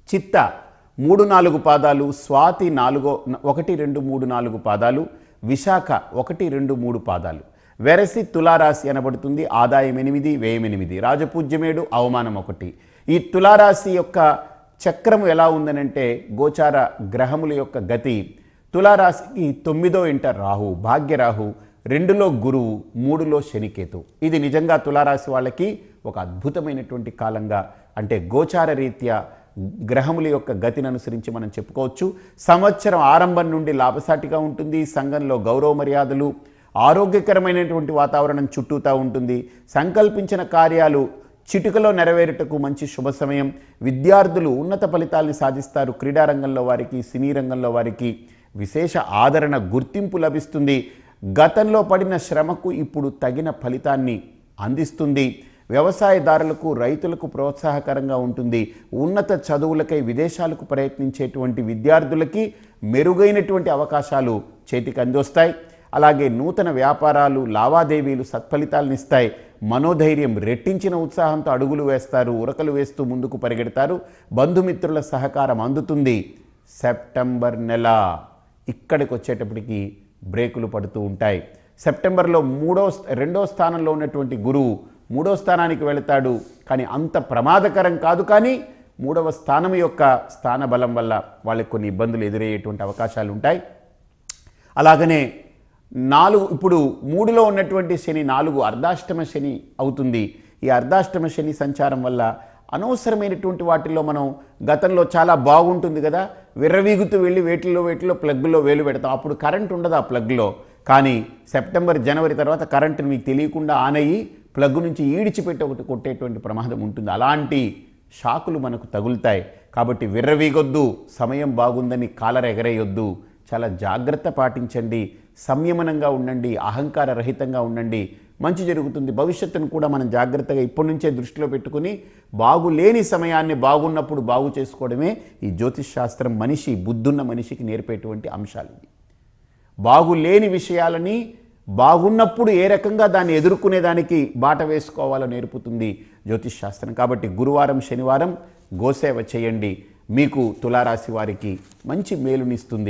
చిత్త 3-4 పాదాలు, స్వాతి 1, 2, 3, 4 పాదాలు, విశాఖ 1, 2, 3 పాదాలు. వెరసి తులారాశి అనబడుతుంది. ఆదాయం 8, వ్యయం 8, రాజపూజ్యమేడు, అవమానం 1. ఈ తులారాశి యొక్క చక్రము ఎలా ఉందనంటే గోచార గ్రహముల యొక్క గతి తులారాశికి 9వ ఇంట రాహు, భాగ్యరాహు, 2లో గురువు, 3లో శనికేతు. ఇది నిజంగా తులారాశి వాళ్ళకి ఒక అద్భుతమైనటువంటి కాలంగా అంటే గోచార రీత్యా గ్రహముల యొక్క గతిని అనుసరించి మనం చెప్పుకోవచ్చు. సంవత్సరం ఆరంభం నుండి లాభసాటిగా ఉంటుంది. సంఘంలో గౌరవ మర్యాదలు, ఆరోగ్యకరమైనటువంటి వాతావరణం చుట్టూతా ఉంటుంది. సంకల్పించిన కార్యాలు చిటికలో నెరవేరుటకు మంచి శుభ సమయం. విద్యార్థులు ఉన్నత ఫలితాలను సాధిస్తారు. క్రీడారంగంలో వారికి, సినీ రంగంలో వారికి విశేష ఆదరణ, గుర్తింపు లభిస్తుంది. గతంలో పడిన శ్రమకు ఇప్పుడు తగిన ఫలితాన్ని అందిస్తుంది. వ్యవసాయదారులకు, రైతులకు ప్రోత్సాహకరంగా ఉంటుంది. ఉన్నత చదువులకై విదేశాలకు ప్రయత్నించేటువంటి విద్యార్థులకి మెరుగైనటువంటి అవకాశాలు చేతికి అందొస్తాయి. అలాగే నూతన వ్యాపారాలు, లావాదేవీలు సత్ఫలితాలను ఇస్తాయి. మనోధైర్యం రెట్టించిన ఉత్సాహంతో అడుగులు వేస్తారు. ఉరకలు వేస్తూ ముందుకు పరిగెడతారు. బంధుమిత్రుల సహకారం అందుతుంది. సెప్టెంబర్ నెల ఇక్కడికి వచ్చేటప్పటికి బ్రేకులు పడుతూ ఉంటాయి. సెప్టెంబర్లో 2వ స్థానంలో ఉన్నటువంటి గురువు 3వ స్థానానికి వెళతాడు. కానీ అంత ప్రమాదకరం కాదు. కానీ 3వ స్థానం యొక్క స్థాన బలం వల్ల వాళ్ళకి కొన్ని ఇబ్బందులు ఎదురయ్యేటువంటి అవకాశాలు ఉంటాయి. అలాగనే 4 ఇప్పుడు 3లో ఉన్నటువంటి శని 4 అర్ధాష్టమ శని అవుతుంది. ఈ అర్ధాష్టమ శని సంచారం వల్ల అనవసరమైనటువంటి వాటిల్లో మనం గతంలో చాలా బాగుంటుంది కదా, విర్రవీగుతూ వెళ్ళి వేటిలో ప్లగ్లో వేలు పెడతాం. అప్పుడు కరెంట్ ఉండదు ఆ ప్లగ్లో. కానీ సెప్టెంబర్, జనవరి తర్వాత కరెంటుని మీకు తెలియకుండా ఆన్ అయ్యి ప్లగ్ నుంచి ఈడిచిపెట్టి ఒకటి కొట్టేటువంటి ప్రమాదం ఉంటుంది. అలాంటి షాకులు మనకు తగులుతాయి. కాబట్టి విర్రవీగొద్దు, సమయం బాగుందని కాలర్ ఎగరేయొద్దు. చాలా జాగ్రత్త పాటించండి, సంయమనంగా ఉండండి, అహంకార రహితంగా ఉండండి. మంచి జరుగుతుంది. భవిష్యత్తును కూడా మనం జాగ్రత్తగా ఇప్పటి నుంచే దృష్టిలో పెట్టుకుని బాగులేని సమయాన్ని బాగున్నప్పుడు బాగు చేసుకోవడమే ఈ జ్యోతిష్ శాస్త్రం బుద్ధున్న మనిషికి నేర్పేటువంటి అంశాలు. బాగులేని విషయాలని బాగున్నప్పుడు ఏ రకంగా దాన్ని ఎదుర్కొనేదానికి బాట వేసుకోవాలో నేర్పుతుంది జ్యోతిష్ శాస్త్రం. కాబట్టి గురువారం, శనివారం గోసేవ చేయండి. మీకు తులారాశి వారికి మంచి మేలునిస్తుంది.